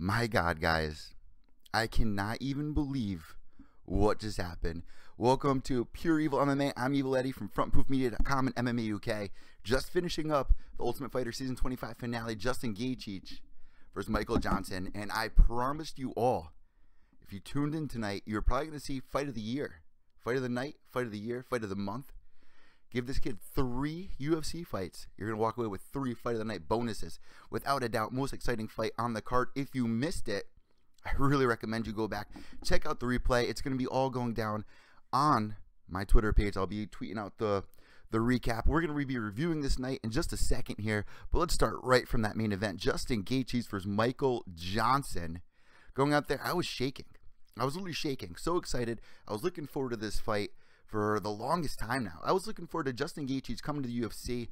My God, guys, I cannot even believe what just happened. Welcome to Pure Evil MMA. I'm Evil Eddie from FrontProofMedia.com and MMA UK. Just finishing up the Ultimate Fighter Season 25 finale, Justin Gaethje versus Michael Johnson. And I promised you all, if you tuned in tonight, you're probably going to see Fight of the Year. Fight of the Night, Fight of the Year, Fight of the Month. Give this kid 3 UFC fights. You're going to walk away with 3 Fight of the Night bonuses. Without a doubt, most exciting fight on the card. If you missed it, I really recommend you go back. Check out the replay. It's going to be all going down on my Twitter page. I'll be tweeting out the recap. We're going to be reviewing this night in just a second here. But let's start right from that main event. Justin Gaethje versus Michael Johnson. Going out there, I was shaking. I was literally shaking. So excited. I was looking forward to this fight for the longest time now. I was looking forward to Justin Gaethje coming to the UFC.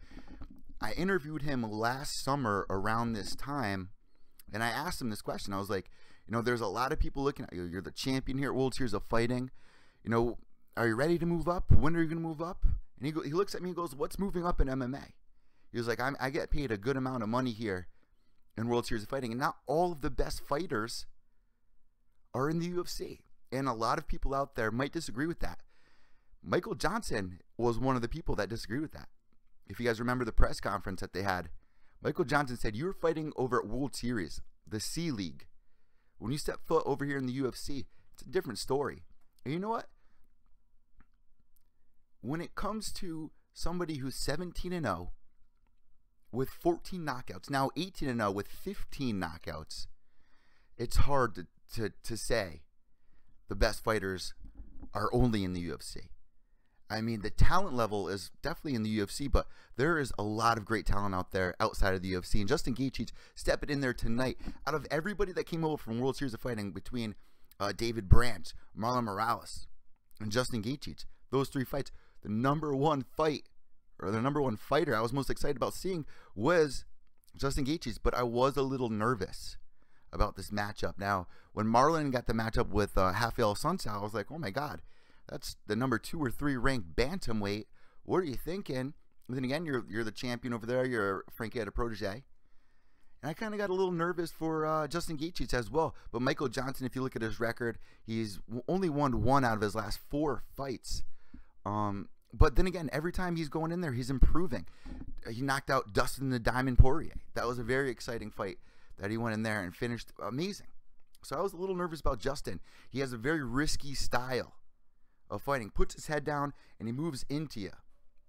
I interviewed him last summer around this time, and I asked him this question. I was like, you know, there's a lot of people looking at you. You're the champion here at World Series of Fighting. You know, are you ready to move up? When are you going to move up? And he looks at me and goes, what's moving up in MMA? He was like, I get paid a good amount of money here in World Series of Fighting, and not all of the best fighters are in the UFC. And a lot of people out there might disagree with that. Michael Johnson was one of the people that disagreed with that. If you guys remember the press conference that they had, Michael Johnson said, you're fighting over at World Series, the C League. When you step foot over here in the UFC, it's a different story. And you know what? When it comes to somebody who's 17-0 with 14 knockouts, now 18-0 with 15 knockouts, it's hard to say the best fighters are only in the UFC. I mean, the talent level is definitely in the UFC, but there is a lot of great talent out there outside of the UFC. And Justin Gaethje stepping in there tonight. Out of everybody that came over from World Series of Fighting, between David Branch, Marlon Morales, and Justin Gaethje, those 3 fights, the number one fight, or the number one fighter I was most excited about seeing was Justin Gaethje. But I was a little nervous about this matchup. Now, when Marlon got the matchup with Rafael Sunsao, I was like, oh my God. That's the number 2 or 3 ranked bantamweight. What are you thinking? And then again, you're the champion over there. You're Frankie protege. And I kind of got a little nervous for Justin Gaethje as well. But Michael Johnson, if you look at his record, he's only won 1 out of his last 4 fights. But then again, every time he's going in there, he's improving. He knocked out Dustin the Diamond Poirier. That was a very exciting fight that he went in there and finished amazing. So I was a little nervous about Justin. He has a very risky style of fighting, puts his head down, and he moves into you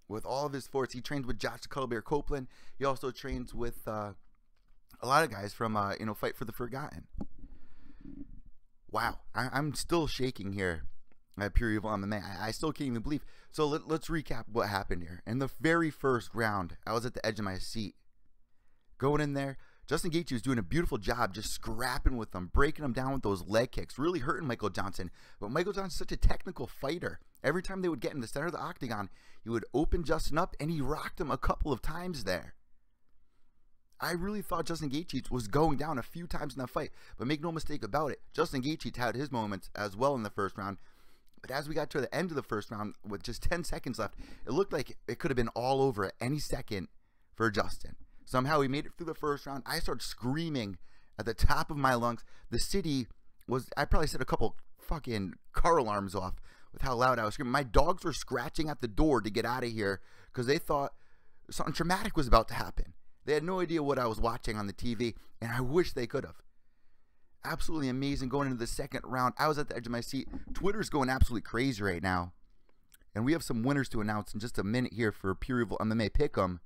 with all of his force. He trains with Josh Cuddlebear Copeland. He also trains with a lot of guys from Fight for the Forgotten. Wow, I'm still shaking here at Pure Evil MMA. I still can't even believe. So let's recap what happened here. In the very first round, I was at the edge of my seat. Going in there, Justin Gaethje was doing a beautiful job just scrapping with them, breaking them down with those leg kicks, really hurting Michael Johnson. But Michael Johnson's such a technical fighter. Every time they would get in the center of the octagon, he would open Justin up, and he rocked him a couple of times there. I really thought Justin Gaethje was going down a few times in that fight. But make no mistake about it, Justin Gaethje had his moments as well in the first round. But as we got to the end of the first round, with just 10 seconds left, it looked like it could have been all over at any second for Justin. Somehow he made it through the first round. I started screaming at the top of my lungs. The city was, I probably set a couple fucking car alarms off with how loud I was screaming. My dogs were scratching at the door to get out of here because they thought something traumatic was about to happen. They had no idea what I was watching on the TV, and I wish they could have. Absolutely amazing going into the second round. I was at the edge of my seat. Twitter's going absolutely crazy right now. And we have some winners to announce in just a minute here for Pure Evil MMA Pick'em.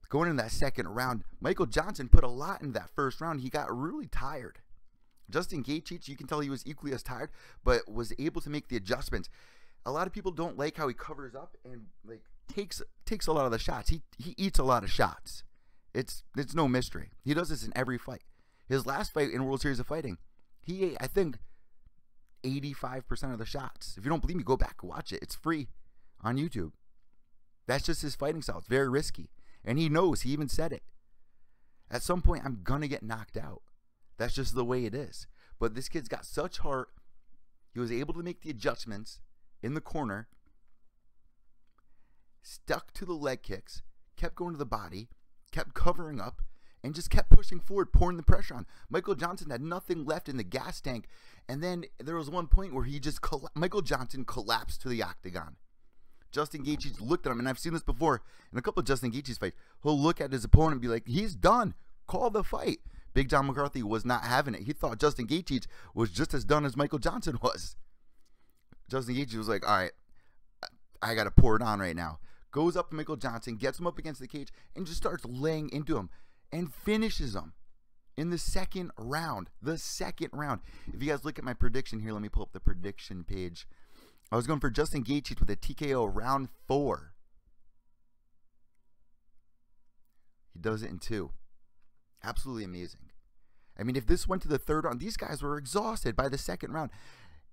Going into that second round, Michael Johnson put a lot in that first round. He got really tired. Justin Gaethje, you can tell he was equally as tired, but was able to make the adjustments. A lot of people don't like how he covers up and like takes a lot of the shots. He eats a lot of shots. It's no mystery. He does this in every fight. His last fight in World Series of Fighting, he ate, I think, 85% of the shots. If you don't believe me, go back and watch it. It's free on YouTube. That's just his fighting style. It's very risky. And he knows, he even said it. At some point, I'm going to get knocked out. That's just the way it is. But this kid's got such heart. He was able to make the adjustments in the corner. Stuck to the leg kicks. Kept going to the body. Kept covering up. and just kept pushing forward, pouring the pressure on. Michael Johnson had nothing left in the gas tank, and then there was one point where Michael Johnson collapsed to the octagon. Justin Gaethje looked at him, and I've seen this before in a couple of Justin Gaethje's fights. He'll look at his opponent and be like, he's done. Call the fight. Big John McCarthy was not having it. He thought Justin Gaethje was just as done as Michael Johnson was. Justin Gaethje was like, all right, I got to pour it on right now. Goes up to Michael Johnson, gets him up against the cage, and just starts laying into him and finishes him in the second round. The second round. If you guys look at my prediction here, let me pull up the prediction page. I was going for Justin Gaethje with a TKO round 4. He does it in 2. Absolutely amazing. I mean, if this went to the third round, these guys were exhausted by the second round.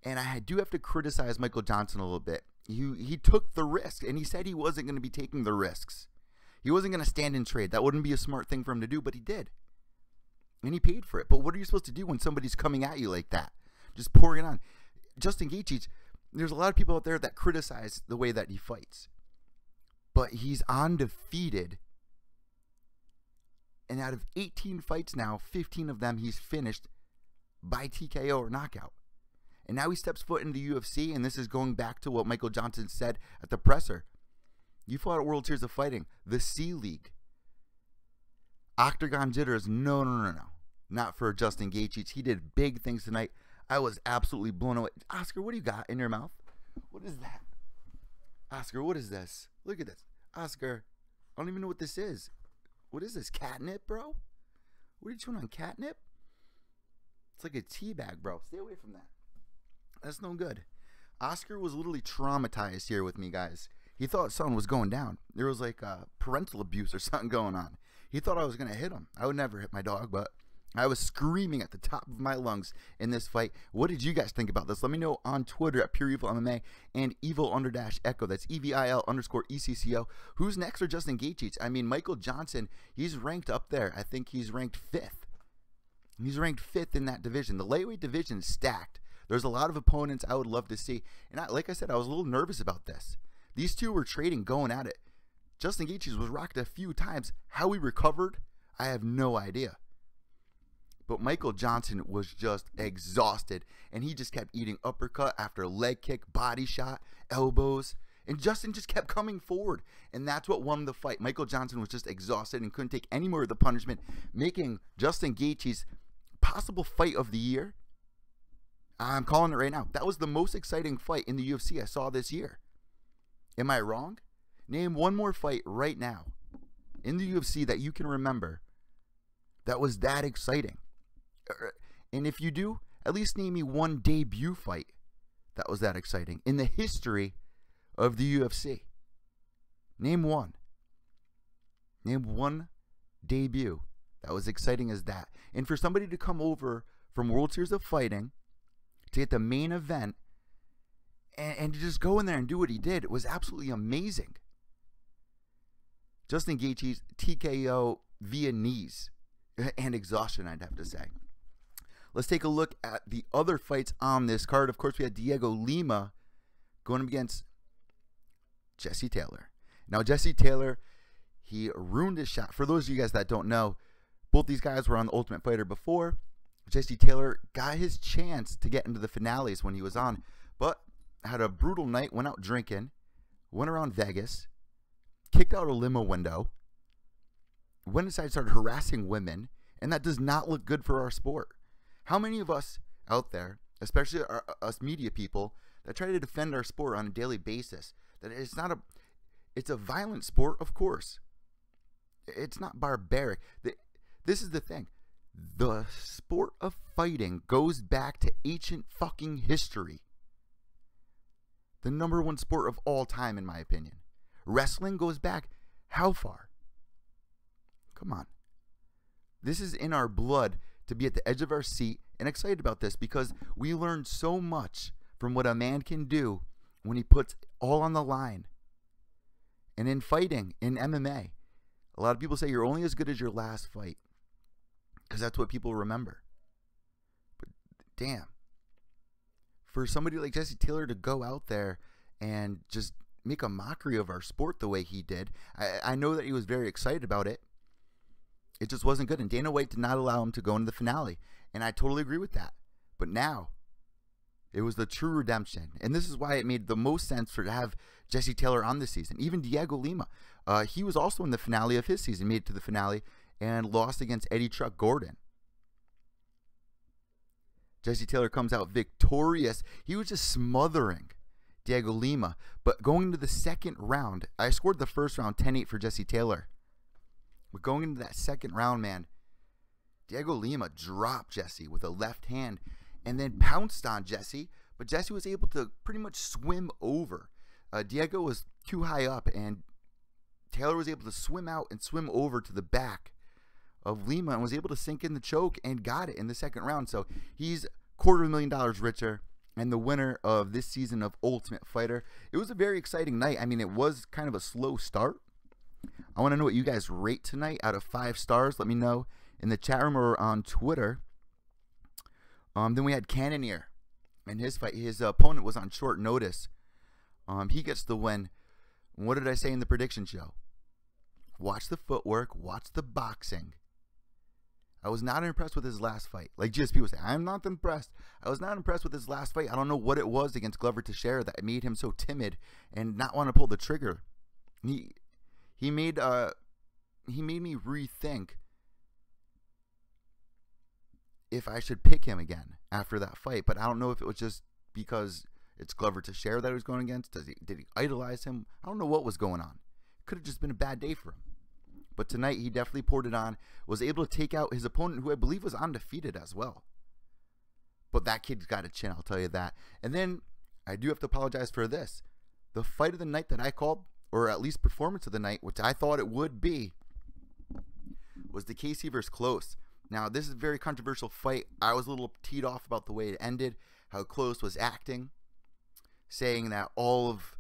And I do have to criticize Michael Johnson a little bit. He took the risk, and he said he wasn't going to be taking the risks. He wasn't going to stand and trade. That wouldn't be a smart thing for him to do, but he did. And he paid for it. But what are you supposed to do when somebody's coming at you like that? Just pouring it on. Justin Gaethje, there's a lot of people out there that criticize the way that he fights. But he's undefeated. And out of 18 fights now, 15 of them he's finished by TKO or knockout. And now he steps foot into the UFC, and this is going back to what Michael Johnson said at the presser. You fought at World Series of Fighting, the C League. Octagon jitters, no. Not for Justin Gaethje. He did big things tonight. I was absolutely blown away. Oscar, what do you got in your mouth? What is that? Oscar, what is this? Look at this. Oscar, I don't even know what this is. What is this, catnip, bro? What are you chewing on, catnip? It's like a tea bag, bro. Stay away from that. That's no good. Oscar was literally traumatized here with me, guys. He thought something was going down. There was like parental abuse or something going on. He thought I was going to hit him. I would never hit my dog, but I was screaming at the top of my lungs in this fight. What did you guys think about this? Let me know on Twitter at Pure Evil MMA and Evil_Echo. That's EVIL_ECCO. Who's next for Justin Gaethje? I mean, Michael Johnson, he's ranked up there. I think he's ranked 5th. He's ranked 5th in that division. The lightweight division is stacked. There's a lot of opponents I would love to see. And like I said, I was a little nervous about this. These two were trading, going at it. Justin Gaethje was rocked a few times. How he recovered, I have no idea. But Michael Johnson was just exhausted. And he just kept eating uppercut after leg kick, body shot, elbows. And Justin just kept coming forward. And that's what won the fight. Michael Johnson was just exhausted and couldn't take any more of the punishment, making Justin Gaethje's possible fight of the year. I'm calling it right now. That was the most exciting fight in the UFC I saw this year. Am I wrong? Name one more fight right now in the UFC that you can remember that was that exciting. And if you do, at least name me one debut fight that was that exciting in the history of the UFC. Name one. Name one debut that was exciting as that. And for somebody to come over from World Series of Fighting to get the main event and to just go in there and do what he did, it was absolutely amazing. Justin Gaethje's TKO via knees and exhaustion, I'd have to say. Let's take a look at the other fights on this card. Of course, we had Diego Lima going up against Jesse Taylor. Now, Jesse Taylor, he ruined his shot. For those of you guys that don't know, both these guys were on The Ultimate Fighter before. Jesse Taylor got his chance to get into the finales when he was on, but had a brutal night, went out drinking, went around Vegas, kicked out a limo window, went inside, started harassing women, and that does not look good for our sport. How many of us out there, especially us media people, that try to defend our sport on a daily basis, that it's a violent sport, of course. It's not barbaric. This is the thing. The sport of fighting goes back to ancient fucking history. The #1 sport of all time, in my opinion. Wrestling goes back how far? Come on. This is in our blood to be at the edge of our seat and excited about this because we learned so much from what a man can do when he puts all on the line. And in fighting, in MMA, a lot of people say you're only as good as your last fight. Because that's what people remember. But damn. For somebody like Jesse Taylor to go out there and just make a mockery of our sport the way he did. I know that he was very excited about it. It just wasn't good. And Dana White did not allow him to go into the finale. And I totally agree with that. But now, it was the true redemption. And this is why it made the most sense to have Jesse Taylor on this season. Even Diego Lima. He was also in the finale of his season, made it to the finale, and lost against Eddie Truck Gordon. Jesse Taylor comes out victorious. He was just smothering Diego Lima. But going into the second round, I scored the first round 10-8 for Jesse Taylor. But going into that second round, man, Diego Lima dropped Jesse with a left hand and then pounced on Jesse. But Jesse was able to pretty much swim over. Diego was too high up, and Taylor was able to swim out and swim over to the back of Lima and was able to sink in the choke and got it in the second round. So he's $250,000 richer and the winner of this season of Ultimate Fighter. It was a very exciting night. I mean, it was kind of a slow start. I want to know what you guys rate tonight out of 5 stars. Let me know in the chat room or on Twitter. Then we had Cannonier in his fight. His opponent was on short notice. He gets the win. What did I say in the prediction show? Watch the footwork. Watch the boxing. I was not impressed with his last fight. Like GSP was saying, I'm not impressed. I was not impressed with his last fight. I don't know what it was against Glover Teixeira that made him so timid and not want to pull the trigger. He made me rethink if I should pick him again after that fight. But I don't know if it was just because it's Glover Teixeira that he was going against. Did he idolize him? I don't know what was going on. Could have just been a bad day for him. But tonight he definitely poured it on. Was able to take out his opponent, who I believe was undefeated as well. But that kid's got a chin, I'll tell you that. And then I do have to apologize for this. The fight of the night that I called, or at least performance of the night, which I thought it would be, was the Gaethje versus Close. Now, this is a very controversial fight. I was a little teed off about the way it ended, how Close was acting, saying that all of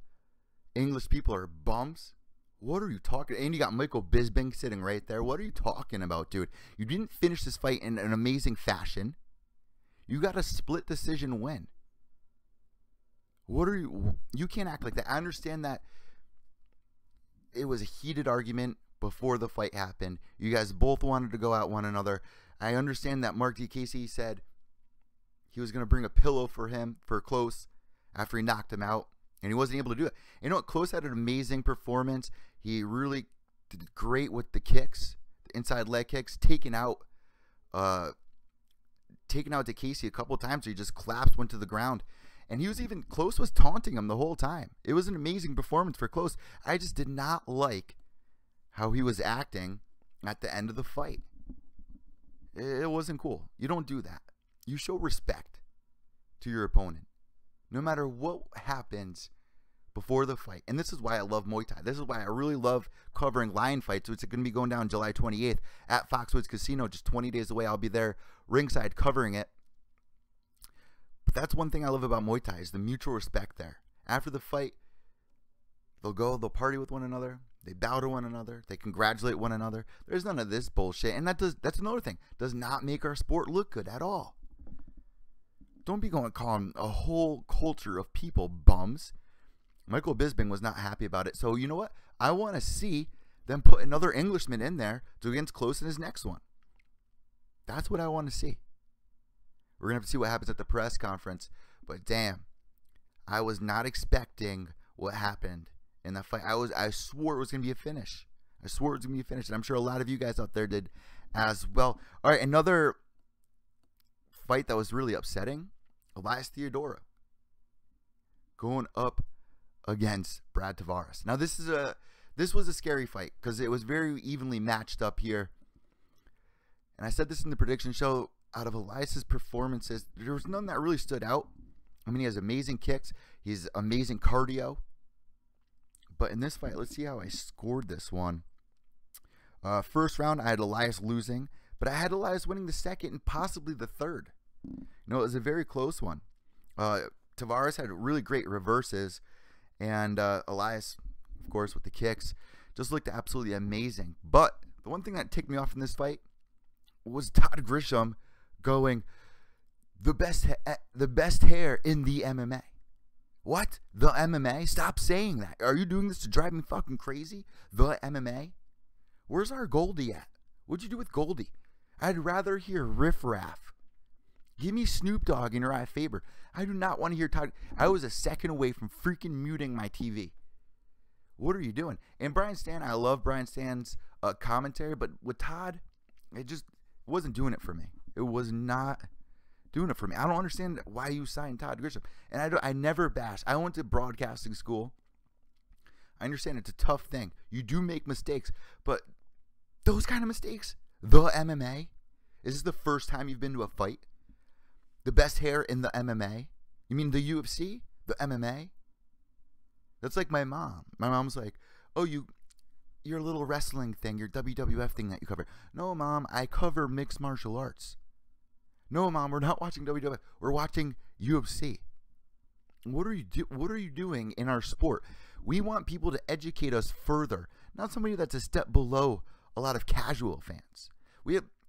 English people are bums. What are you talking? And you got Michael Bisping sitting right there. What are you talking about, dude? You didn't finish this fight in an amazing fashion. You got a split decision win. What are you can't act like that. I understand that it was a heated argument before the fight happened. You guys both wanted to go at one another. I understand that Mark DeCasey said he was going to bring a pillow for him for Close after he knocked him out, and he wasn't able to do it. You know what? Close had an amazing performance. He really did great with the kicks, the inside leg kicks, taking out DeCasey a couple of times. So he just collapsed, went to the ground. And he was even, Close was taunting him the whole time. It was an amazing performance for Close. I just did not like how he was acting at the end of the fight. It wasn't cool. You don't do that. You show respect to your opponent, no matter what happens before the fight. And this is why I love Muay Thai. This is why I really love covering lion fights. It's going to be going down July 28th at Foxwoods Casino, just 20 days away. I'll be there ringside covering it. But that's one thing I love about Muay Thai is the mutual respect there. After the fight, they'll party with one another. They bow to one another. They congratulate one another. There's none of this bullshit. And that's another thing. Does not make our sport look good at all. Don't be going calling a whole culture of people bums. Michael Bisping was not happy about it. So you know what? I want to see them put another Englishman in there to against Close in his next one. That's what I want to see. We're going to have to see what happens at the press conference. But damn, I was not expecting what happened in that fight. I swore it was going to be a finish. I swore it was going to be a finish. And I'm sure a lot of you guys out there did as well. All right, another fight that was really upsetting. Elias Theodora going up against Brad Tavares. Now this was a scary fight because it was very evenly matched up here. And I said this in the prediction show, out of Elias's performances, there was none that really stood out. I mean, he has amazing kicks. He has amazing cardio. But in this fight, let's see how I scored this one. First round, I had Elias losing, but I had Elias winning the second and possibly the third. You know, it was a very close one. Tavares had really great reverses, and Elias, of course, with the kicks, just looked absolutely amazing. But the one thing that ticked me off in this fight was Todd Grisham going, the best hair in the MMA. What? The MMA? Stop saying that. Are you doing this to drive me fucking crazy? The MMA? Where's our Goldie at? What'd you do with Goldie? I'd rather hear Riff Raff. Give me Snoop Dogg and Uriah Faber. I do not want to hear Todd. I was a second away from freaking muting my TV. What are you doing? And Brian Stan, I love Brian Stan's commentary, but with Todd, it wasn't doing it for me. It was not doing it for me. I don't understand why you signed Todd Grisham. And I never bash. I went to broadcasting school. I understand it's a tough thing. You do make mistakes, but those kind of mistakes, the MMA, is this the first time you've been to a fight? The best hair in the MMA? You mean the UFC? The MMA? That's like my mom. My mom's like, oh, your little wrestling thing, your WWF thing that you cover. No, Mom, I cover mixed martial arts. No, Mom, we're not watching WWF. We're watching UFC. What are you doing in our sport? We want people to educate us further, not somebody that's a step below a lot of casual fans.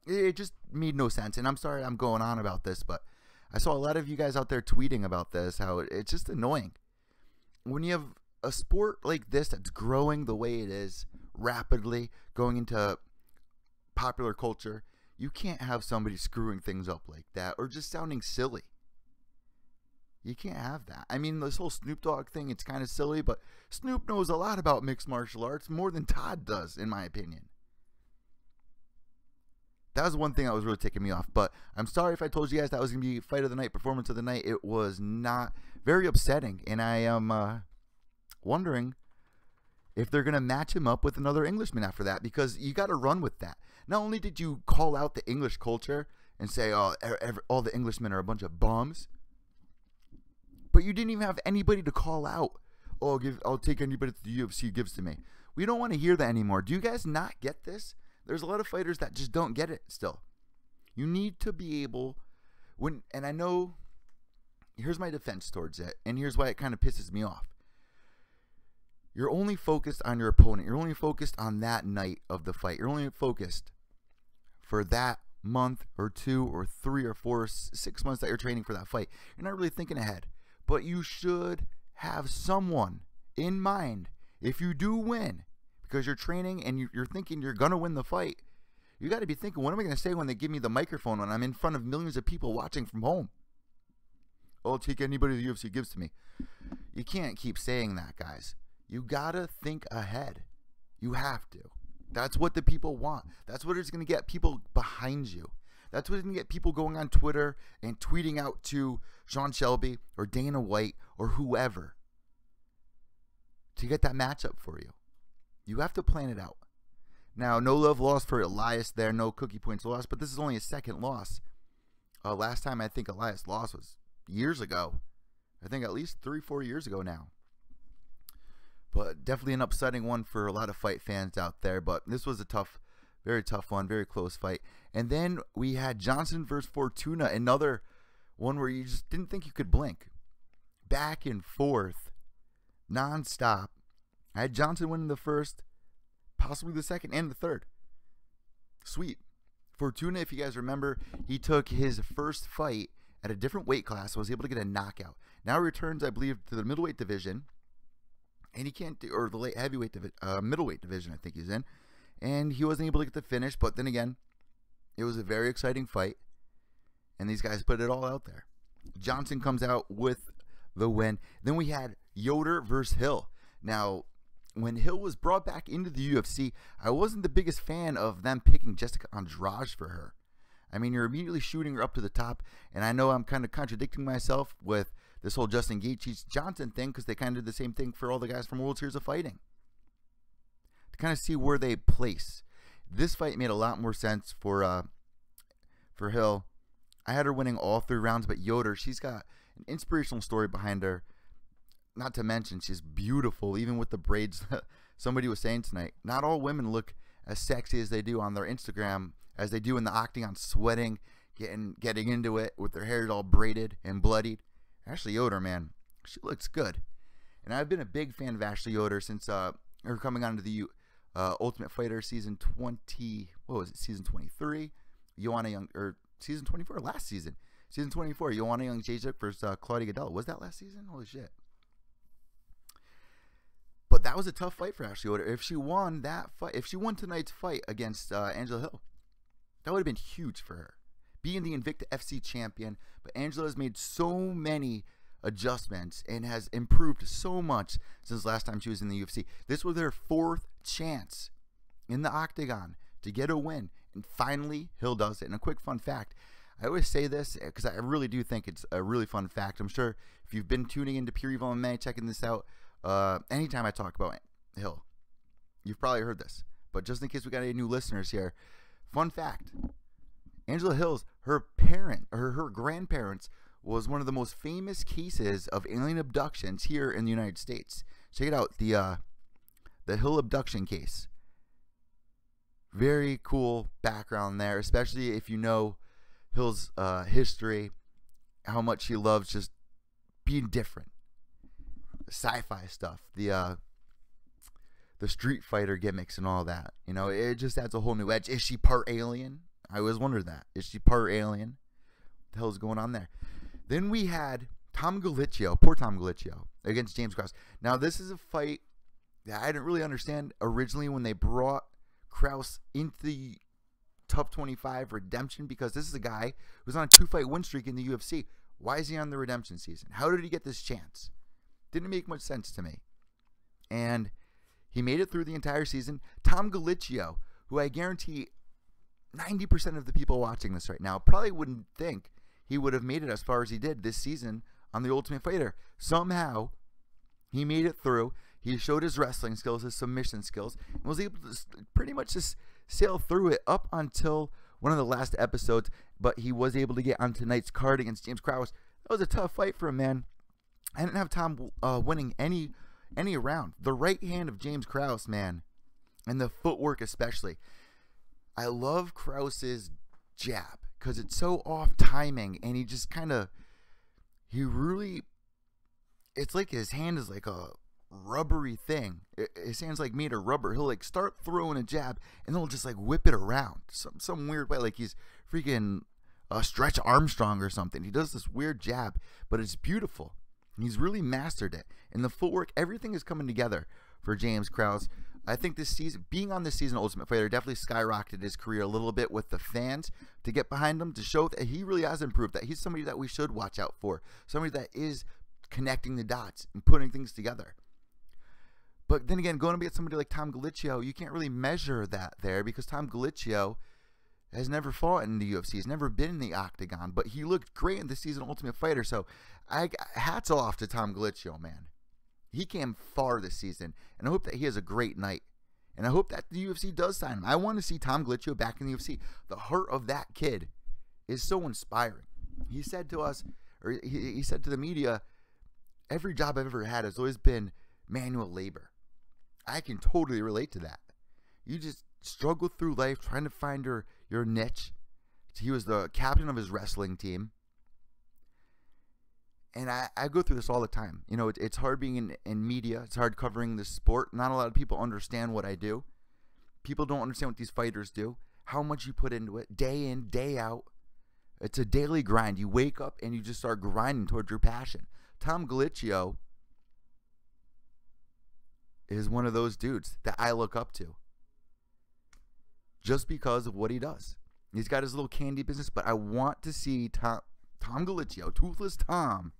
It just made no sense, and I'm sorry I'm going on about this, but I saw a lot of you guys out there tweeting about this, how it's just annoying. When you have a sport like this that's growing the way it is, rapidly going into popular culture, you can't have somebody screwing things up like that or just sounding silly. You can't have that. I mean, this whole Snoop Dogg thing, it's kind of silly, but Snoop knows a lot about mixed martial arts, more than Todd does, in my opinion. That was one thing that was really taking me off. But I'm sorry if I told you guys that was going to be fight of the night, performance of the night. It was not. Very upsetting. And I am wondering if they're going to match him up with another Englishman after that, because you got to run with that. Not only did you call out the English culture and say, oh, all the Englishmen are a bunch of bums, but you didn't even have anybody to call out. Oh, I'll take anybody that the UFC gives to me. We don't want to hear that anymore. Do you guys not get this? There's a lot of fighters that just don't get it still. You need to be able, and I know, here's my defense towards it, and here's why it kind of pisses me off. You're only focused on your opponent. You're only focused on that night of the fight. You're only focused for that month or 2 or 3 or 4 or 6 months that you're training for that fight. You're not really thinking ahead. But you should have someone in mind if you do win, because you're training and you're thinking you're going to win the fight. You got to be thinking, what am I going to say when they give me the microphone when I'm in front of millions of people watching from home? I'll take anybody the UFC gives to me. You can't keep saying that, guys. You got to think ahead. You have to. That's what the people want. That's what is going to get people behind you. That's what's going to get people going on Twitter and tweeting out to Sean Shelby or Dana White or whoever to get that matchup for you. You have to plan it out. Now, no love lost for Elias there. No cookie points lost. But this is only a second loss. Last time I think Elias lost was years ago. I think at least 3-4 years ago now. But definitely an upsetting one for a lot of fight fans out there. But this was a tough, very tough one. Very close fight. And then we had Johnson versus Fortuna. Another one where you just didn't think you could blink. Back and forth. Non-stop. I had Johnson winning the first, possibly the second, and the third. Sweet. Fortuna, if you guys remember, he took his first fight at a different weight class, was able to get a knockout. Now he returns, I believe, to the middleweight division, and he can't do, or the late heavyweight middleweight division, I think he's in, and he wasn't able to get the finish. But then again, it was a very exciting fight, and these guys put it all out there. Johnson comes out with the win. Then we had Yoder versus Hill. Now, when Hill was brought back into the UFC, I wasn't the biggest fan of them picking Jessica Andrade for her. I mean, you're immediately shooting her up to the top, and I know I'm kind of contradicting myself with this whole Justin Gaethje Johnson thing, because they kind of did the same thing for all the guys from World Series of Fighting. To kind of see where they place. This fight made a lot more sense for Hill. I had her winning all 3 rounds, but Yoder, she's got an inspirational story behind her. Not to mention, she's beautiful, even with the braids. Somebody was saying tonight, not all women look as sexy as they do on their Instagram, as they do in the octagon, sweating, getting into it with their hair all braided and bloodied. Ashley Yoder, man, she looks good. And I've been a big fan of Ashley Yoder since her coming onto the Ultimate Fighter season 20. What was it? Season 23. Joanna Young, or season 24, last season. Season 24, Joanna Jędrzejczyk versus Claudia Gadelha. Was that last season? Holy shit. But that was a tough fight for Ashley Yoder. If she won that fight, if she won tonight's fight against Angela Hill, That would have been huge for her. Being the Invicta FC champion, but Angela has made so many adjustments and has improved so much since last time she was in the UFC. This was her 4th chance in the octagon to get a win, and finally Hill does it. And a quick fun fact, I always say this because I really do think it's a really fun fact. I'm sure if you've been tuning into Pure Evil MMA, checking this out, anytime I talk about Hill, you've probably heard this. But just in case we got any new listeners here, fun fact, Angela Hill's, her grandparents was one of the most famous cases of alien abductions here in the United States. Check it out, the Hill abduction case. Very cool background there, especially if you know Hill's history, how much he loves just being different. The sci-fi stuff, the Street Fighter gimmicks and all that. You know, it just adds a whole new edge. Is she part alien? I always wondered that. Is she part alien? What the hell's going on there? Then we had poor Tom Gaethje, against James Krause. Now, this is a fight that I didn't really understand originally when they brought Krause into the Top 25 redemption, because this is a guy who's on a 2-fight win streak in the UFC. Why is he on the redemption season? How did he get this chance? Didn't make much sense to me. And he made it through the entire season. Tom Gaethje, who I guarantee 90% of the people watching this right now probably wouldn't think he would have made it as far as he did this season on The Ultimate Fighter. Somehow, he made it through. He showed his wrestling skills, his submission skills, and was able to pretty much just sail through it up until one of the last episodes, but he was able to get on tonight's card against James Krause. That was a tough fight for him, man. I didn't have Tom winning any round. The right hand of James Krause, man, and the footwork especially. I love Krause's jab because it's so off timing, and he just kind of, it's like his hand is like a rubbery thing. His hand's like made of rubber. He'll like start throwing a jab, and then he'll just like whip it around some weird way, like he's freaking Stretch Armstrong or something. He does this weird jab, but it's beautiful. He's really mastered it. And the footwork, everything is coming together for James Krause. I think this season, being on this season Ultimate Fighter, definitely skyrocketed his career a little bit with the fans to get behind him, to show that he really has improved, that he's somebody that we should watch out for, somebody that is connecting the dots and putting things together. But then again, going to be somebody like Tom Gaethje, you can't really measure that there, because Tom Gaethje has never fought in the UFC. He's never been in the octagon, but he looked great in this season Ultimate Fighter. So hats off to Tom Gaethje, man. He came far this season, and I hope that he has a great night. And I hope that the UFC does sign him. I want to see Tom Gaethje back in the UFC. The heart of that kid is so inspiring. He said to us, or he said to the media, every job I've ever had has always been manual labor. I can totally relate to that. You just struggle through life trying to find your niche. He was the captain of his wrestling team. And I go through this all the time. You know, it's hard being in media. It's hard covering this sport. Not a lot of people understand what I do. People don't understand what these fighters do, how much you put into it, day in, day out. It's a daily grind. You wake up and you just start grinding towards your passion. Tom Gaethje is one of those dudes that I look up to just because of what he does. He's got his little candy business, but I want to see Tom Gaethje, Toothless Tom,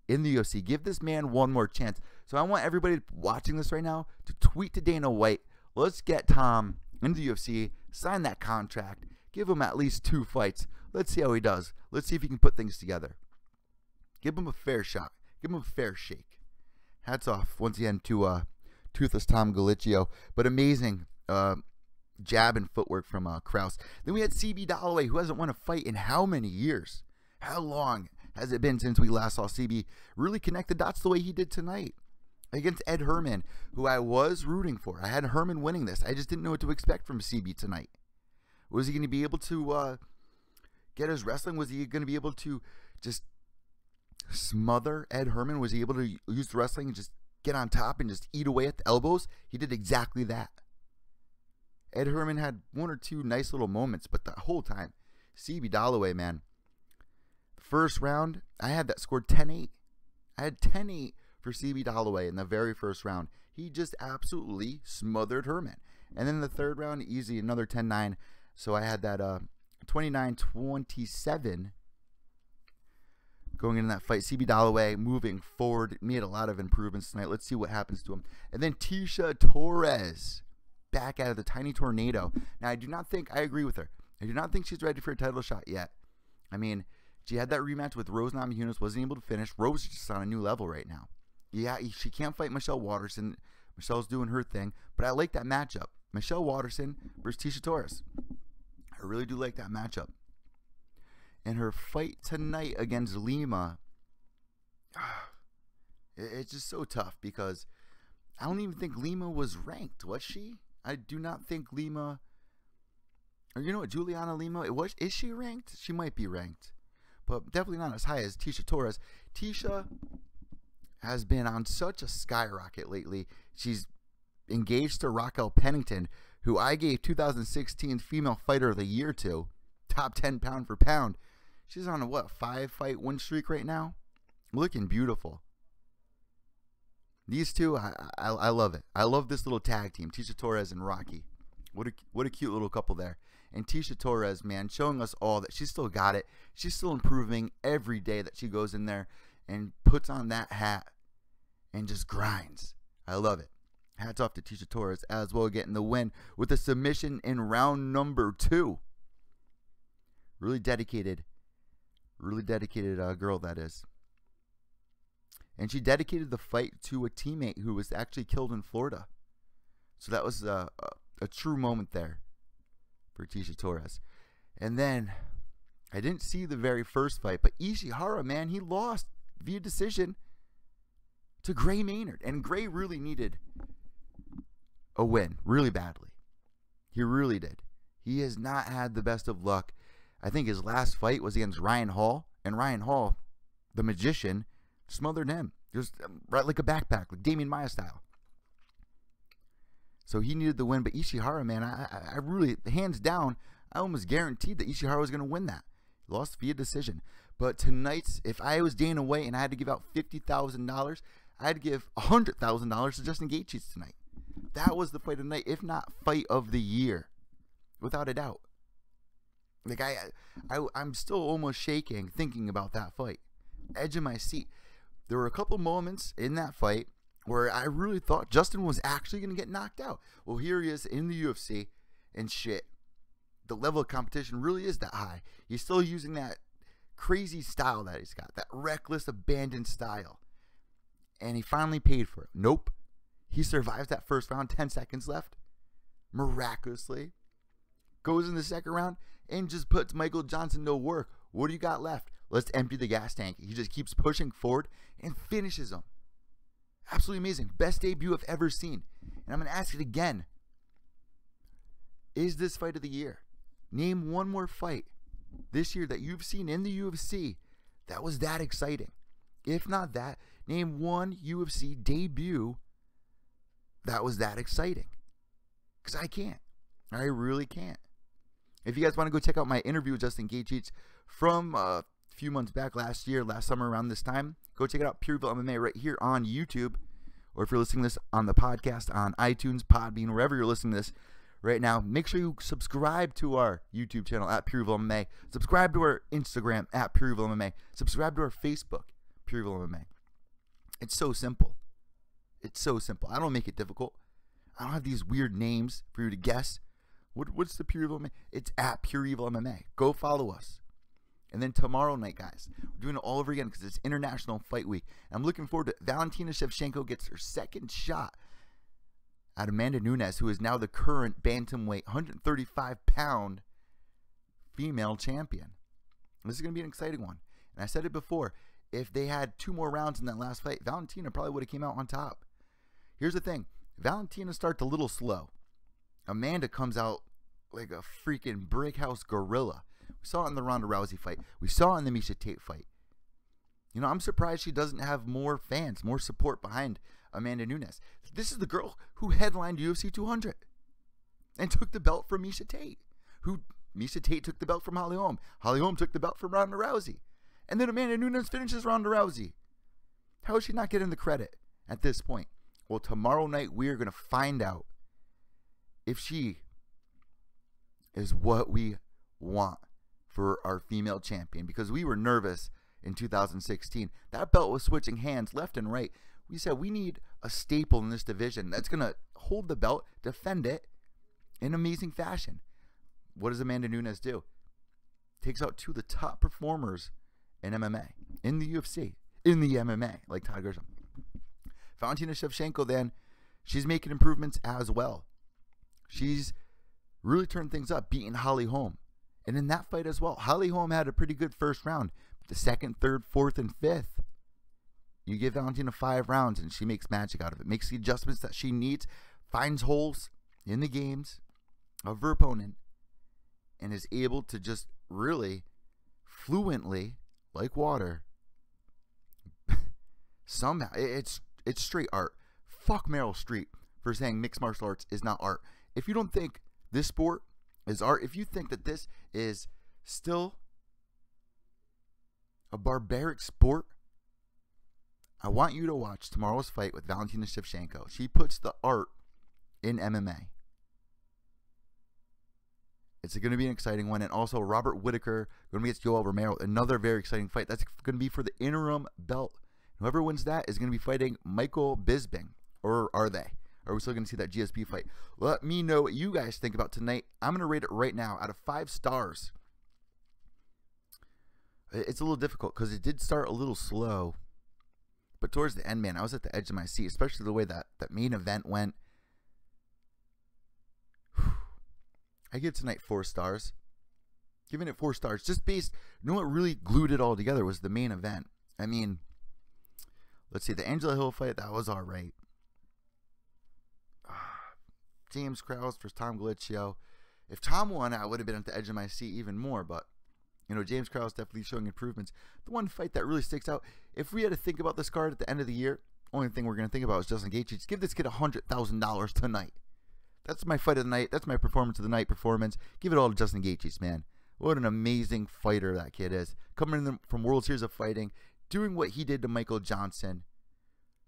in the UFC. Give this man one more chance. So I want everybody watching this right now to tweet to Dana White. Let's get Tom into the UFC, sign that contract, give him at least 2 fights. Let's see how he does. Let's see if he can put things together. Give him a fair shot. Give him a fair shake. Hats off once again to Toothless Tom Gaethje. But amazing jab and footwork from Krause. Then we had CB Dollaway, who hasn't won a fight in how many years? How long has it been since we last saw CB really connect the dots the way he did tonight against Ed Herman, who I was rooting for? I had Herman winning this. I just didn't know what to expect from CB tonight. Was he going to be able to get his wrestling? Was he going to be able to just smother Ed Herman? Was he able to use the wrestling and just get on top and just eat away at the elbows? He did exactly that. Ed Herman had 1 or 2 nice little moments, but the whole time, CB Dollaway, man. First round, I had that scored 10-8. I had 10-8 for CB Dollaway in the very first round. He just absolutely smothered Herman. And then the third round, easy, another 10-9. So I had that 29-27 going into that fight. CB Dalloway moving forward, made a lot of improvements tonight. Let's see what happens to him. And then Tecia Torres back out of the tiny tornado. Now, I agree with her. I do not think she's ready for a title shot yet. I mean, she had that rematch with Rose Namajunas, wasn't able to finish. Rose is just on a new level right now. Yeah, she can't fight Michelle Waterson. Michelle's doing her thing, but I like that matchup. Michelle Waterson versus Tecia Torres. I really do like that matchup. And her fight tonight against Lima, it's just so tough because I don't even think Lima was ranked, was she? I do not think Lima, or you know what, Juliana Lima, is she ranked? She might be ranked, but definitely not as high as Tecia Torres. Tecia has been on such a skyrocket lately. She's engaged to Raquel Pennington, who I gave 2016 Female Fighter of the Year to, top 10 pound for pound. She's on a, 5-fight win streak right now? Looking beautiful. These two, I love it. I love this little tag team, Tecia Torres and Rocky. What a cute little couple there. And Tecia Torres, man, showing us all that she's still got it. She's still improving every day that she goes in there and puts on that hat and just grinds. I love it. Hats off to Tecia Torres as well, getting the win with a submission in round number 2. Really dedicated girl that is. And she dedicated the fight to a teammate who was actually killed in Florida. So that was a true moment there for Tecia Torres. And then, I didn't see the very first fight, but Ishihara, man, he lost via decision to Gray Maynard. And Gray really needed a win really badly. He really did. He has not had the best of luck. I think his last fight was against Ryan Hall, and Ryan Hall, the magician, smothered him just right like a backpack, like Damian Maia style. So he needed the win, but Ishihara, man, I really, hands down, I almost guaranteed that Ishihara was going to win that. He lost via decision. But tonight's, if I was Dana White and I had to give out $50,000, I had to give $100,000 to Justin Gaethje tonight. That was the fight of the night, if not fight of the year, without a doubt. Like I'm still almost shaking thinking about that fight. Edge of my seat. There were a couple moments in that fight where I really thought Justin was actually going to get knocked out. Well, here he is in the UFC, and shit, the level of competition really is that high. He's still using that crazy style that he's got, that reckless, abandoned style. And he finally paid for it. Nope. He survives that first round, 10 seconds left, miraculously. Goes in the second round and just puts Michael Johnson to work. What do you got left? Let's empty the gas tank. He just keeps pushing forward and finishes him. Absolutely amazing. Best debut I've ever seen. And I'm going to ask it again. Is this fight of the year? Name one more fight this year that you've seen in the UFC that was that exciting. If not that, name one UFC debut that was that exciting. Because I can't. I really can't. If you guys want to go check out my interview with Justin Gaethje from a few months back last summer around this time, go check it out, Pure Evil MMA, right here on YouTube. Or if you're listening to this on the podcast, on iTunes, Podbean, wherever you're listening to this right now, make sure you subscribe to our YouTube channel at Pure Evil MMA. Subscribe to our Instagram at Pure Evil MMA. Subscribe to our Facebook, Pure Evil MMA. It's so simple. It's so simple. I don't make it difficult. I don't have these weird names for you to guess. What's the Pure Evil MMA? It's at Pure Evil MMA. Go follow us. And then tomorrow night, guys, we're doing it all over again because it's International Fight Week. And I'm looking forward to Valentina Shevchenko gets her second shot at Amanda Nunes, who is now the current bantamweight 135-pound female champion. This is going to be an exciting one. And I said it before, if they had 2 more rounds in that last fight, Valentina probably would have came out on top. Here's the thing. Valentina starts a little slow. Amanda comes out like a freaking brick house gorilla. We saw it in the Ronda Rousey fight. We saw it in the Miesha Tate fight. You know, I'm surprised she doesn't have more fans, more support behind Amanda Nunes. This is the girl who headlined UFC 200 and took the belt from Miesha Tate. Miesha Tate took the belt from Holly Holm. Holly Holm took the belt from Ronda Rousey. And then Amanda Nunes finishes Ronda Rousey. How is she not getting the credit at this point? Well, tomorrow night we are going to find out if she is what we want for our female champion, because we were nervous in 2016. That belt was switching hands left and right. We said we need a staple in this division that's going to hold the belt, defend it in amazing fashion. What does Amanda Nunes do? Takes out two of the top performers in MMA, in the UFC, in the MMA, like Todd Grisham. Valentina Shevchenko, then, she's making improvements as well. She's really turned things up, beating Holly Holm. And in that fight as well, Holly Holm had a pretty good first round. But the second, third, fourth, and fifth, you give Valentina 5 rounds and she makes magic out of it. Makes the adjustments that she needs, finds holes in the games of her opponent, and is able to just really fluently, like water, somehow, it's straight art. Fuck Meryl Streep for saying mixed martial arts is not art. If you don't think this sport is art, if you think that this is still a barbaric sport, I want you to watch tomorrow's fight with Valentina Shevchenko. She puts the art in MMA. It's going to be an exciting one. And also Robert Whittaker going against Yoel Romero. Another very exciting fight. That's going to be for the interim belt. Whoever wins that is going to be fighting Michael Bisping. Or are they? Are we still going to see that GSP fight? Let me know what you guys think about tonight. I'm going to rate it right now out of 5 stars. It's a little difficult because it did start a little slow. But towards the end, man, I was at the edge of my seat, especially the way that main event went. I give tonight 4 stars. Giving it 4 stars. Just based, you know what really glued it all together was the main event. I mean, let's see, the Angela Hill fight, that was all right. James Krause versus Tom Galicchio. If Tom won, I would have been at the edge of my seat even more. But, you know, James Krause definitely showing improvements. The one fight that really sticks out, if we had to think about this card at the end of the year, only thing we're going to think about is Justin Gaethje. Just give this kid $100,000 tonight. That's my fight of the night. That's my performance of the night performance. Give it all to Justin Gaethje, man. What an amazing fighter that kid is. Coming in from World Series of Fighting, doing what he did to Michael Johnson.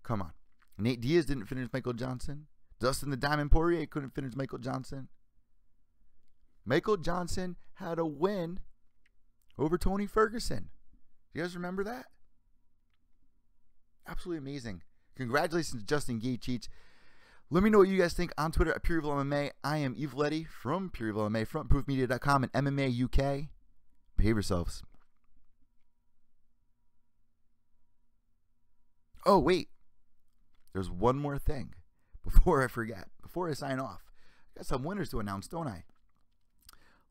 Come on. Nate Diaz didn't finish Michael Johnson. Dustin the Diamond Poirier couldn't finish Michael Johnson. Michael Johnson had a win over Tony Ferguson. You guys remember that? Absolutely amazing. Congratulations to Justin Gaethje. Let me know what you guys think on Twitter at Pure Evil MMA. I am Eve Letty from Pure Evil MMA, frontproofmedia.com, and MMA UK. Behave yourselves. Oh, wait. There's one more thing before I forget, before I sign off. I got some winners to announce, don't I?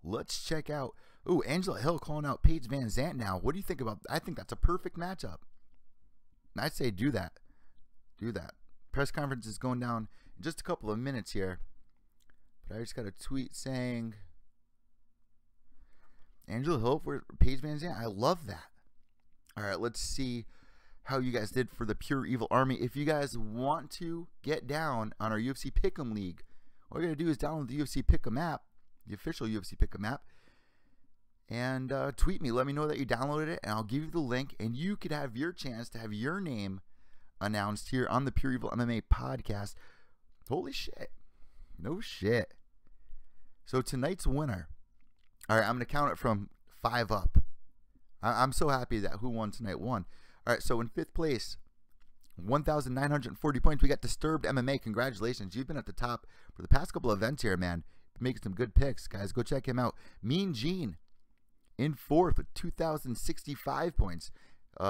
Let's check out. Ooh, Angela Hill calling out Paige Van Zandt now. What do you think about that? I think that's a perfect matchup. I'd say do that. Do that. Press conference is going down in just a couple of minutes here. But I just got a tweet saying Angela Hill for Paige Van Zandt. I love that. All right, let's see how you guys did for the Pure Evil Army. If you guys want to get down on our UFC Pick'em League, all you got to do is download the UFC Pick'em app, the official UFC Pick'em app, and tweet me. Let me know that you downloaded it, and I'll give you the link, and you could have your chance to have your name announced here on the Pure Evil MMA podcast. Holy shit. No shit. So tonight's winner. All right, I'm going to count it from 5 up. I'm so happy that who won tonight won. All right, so in 5th place, 1,940 points, we got Disturbed MMA. Congratulations. You've been at the top for the past couple of events here, man. Making some good picks, guys. Go check him out. Mean Gene in 4th with 2,065 points.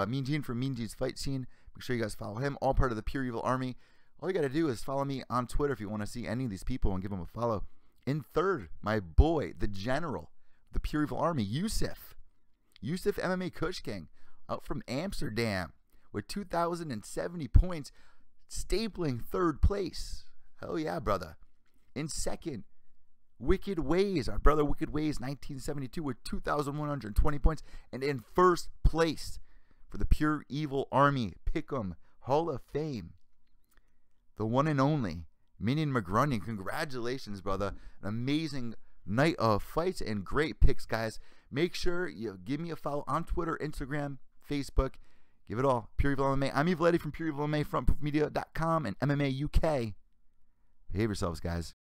Mean Gene from Mean Gene's Fight Scene. Make sure you guys follow him. All part of the Pure Evil Army. All you got to do is follow me on Twitter if you want to see any of these people and give them a follow. In 3rd, my boy, the General, the Pure Evil Army, Yusuf. Yusuf MMA Kush King. Out from Amsterdam with 2,070 points, stapling 3rd place. Hell yeah, brother. In 2nd, Wicked Ways, our brother Wicked Ways, 1972 with 2,120 points. And in 1st place for the Pure Evil Army Pick'em Hall of Fame, the one and only Minion McGrunion. Congratulations, brother. An amazing night of fights and great picks, guys. Make sure you give me a follow on Twitter, Instagram, Facebook. Give it all. Pure Evil MMA. I'm Eve Letty from Pure Evil MMA, frontproofmedia.com, and MMA UK. Behave yourselves, guys.